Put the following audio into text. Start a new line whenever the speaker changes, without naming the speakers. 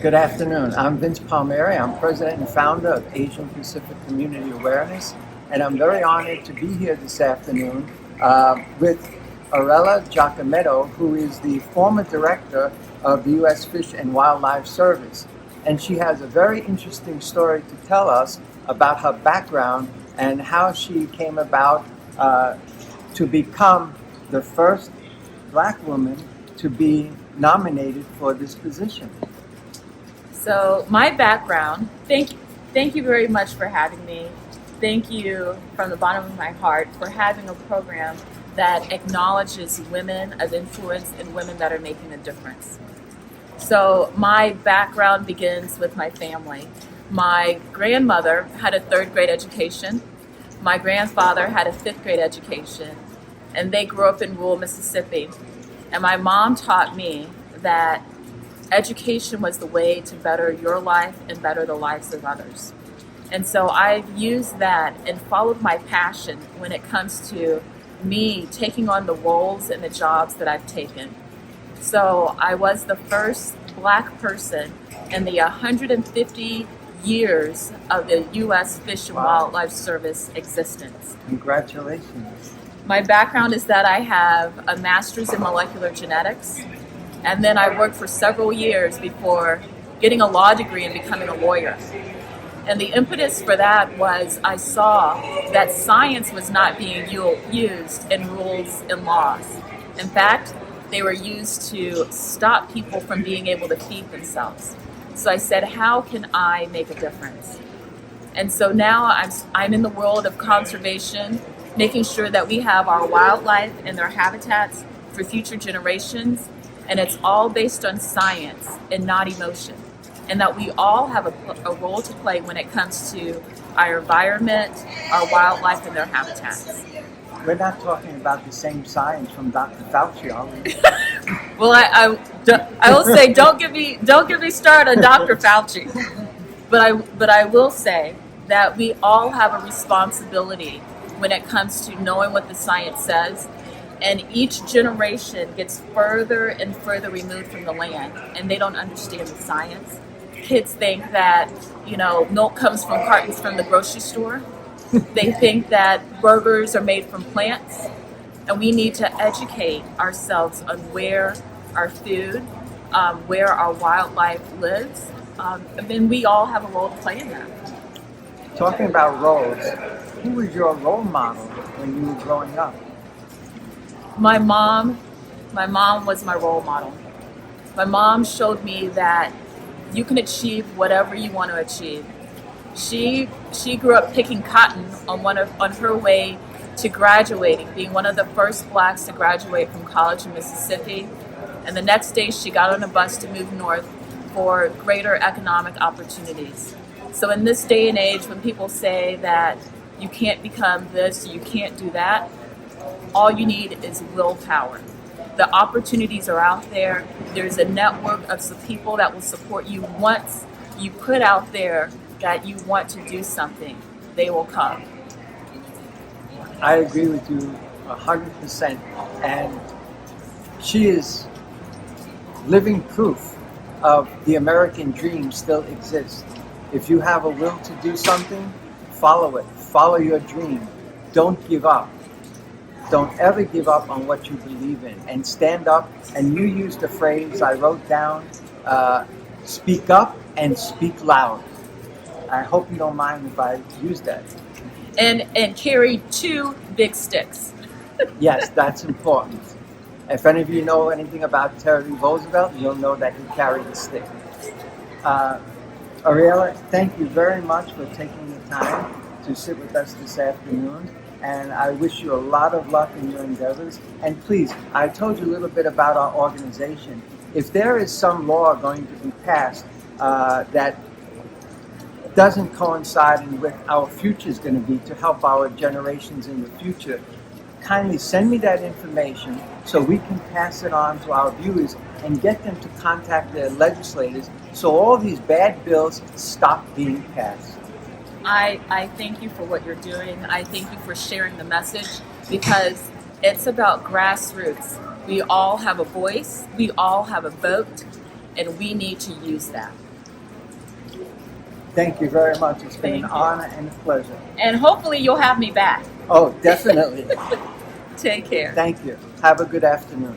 Good afternoon. I'm Vince Palmieri. I'm president and founder of Asian Pacific Community Awareness, and I'm very honored to be here this afternoon with Aurelia Giacometto, who is the former director of the U.S. Fish and Wildlife Service. And she has a very interesting story to tell us about her background and how she came about to become the first Black woman to be nominated for this position.
So my background, thank you very much for having me. Thank you from the bottom of my heart for having a program that acknowledges women of influence and women that are making a difference. So my background begins with my family. My grandmother had a 3rd grade education. My grandfather had a 5th grade education, and they grew up in rural Mississippi. And my mom taught me that education was the way to better your life and better the lives of others. And so I've used that and followed my passion when it comes to me taking on the roles and the jobs that I've taken. So I was the first Black person in the 150 years of the U.S. Fish and Wildlife Service existence.
Congratulations.
My background is that I have a master's in molecular genetics, and then I worked for several years before getting a law degree and becoming a lawyer. And the impetus for that was I saw that science was not being used in rules and laws. In fact, they were used to stop people from being able to feed themselves. So I said, how can I make a difference? And so now I'm in the world of conservation, making sure that we have our wildlife and their habitats for future generations. And it's all based on science and not emotion. And that we all have a role to play when it comes to our environment, our wildlife, and their habitats.
We're not talking about the same science from Dr. Fauci, are we?
Well, I will say, don't get me started on Dr. Fauci. But I will say that we all have a responsibility when it comes to knowing what the science says. And each generation gets further and further removed from the land, and they don't understand the science. Kids think that, milk comes from cartons from the grocery store. They think that burgers are made from plants. And we need to educate ourselves on where our food, where our wildlife lives. And then we all have a role to play in that.
Talking about roles, who was your role model when you were growing up?
My mom was my role model. My mom showed me that you can achieve whatever you want to achieve. She grew up picking cotton on her way to graduating, being one of the first Blacks to graduate from college in Mississippi. And the next day she got on a bus to move north for greater economic opportunities. So in this day and age, when people say that you can't become this, you can't do that, all you need is willpower. The opportunities are out there. There's a network of some people that will support you. Once you put out there that you want to do something, they will come.
I agree with you 100%. And she is living proof of the American dream still exists. If you have a will to do something, follow it. Follow your dream. Don't give up. Don't ever give up on what you believe in, and stand up. And you used the phrase I wrote down, speak up and speak loud. I hope you don't mind if I use that.
And carry 2 big sticks.
Yes, that's important. If any of you know anything about Teddy Roosevelt, you'll know that he carried a stick. Aurelia, thank you very much for taking the time to sit with us this afternoon. And I wish you a lot of luck in your endeavors. And please, I told you a little bit about our organization. If there is some law going to be passed that doesn't coincide with what our future is going to be to help our generations in the future, kindly send me that information so we can pass it on to our viewers and get them to contact their legislators so all these bad bills stop being passed.
I thank you for what you're doing. I thank you for sharing the message, because it's about grassroots. We all have a voice, we all have a vote, and we need to use that.
Thank you very much. It's been an
Thank you.
honor and a pleasure.
And hopefully you'll have me back.
Oh, definitely.
Take care.
Thank you. Have a good afternoon.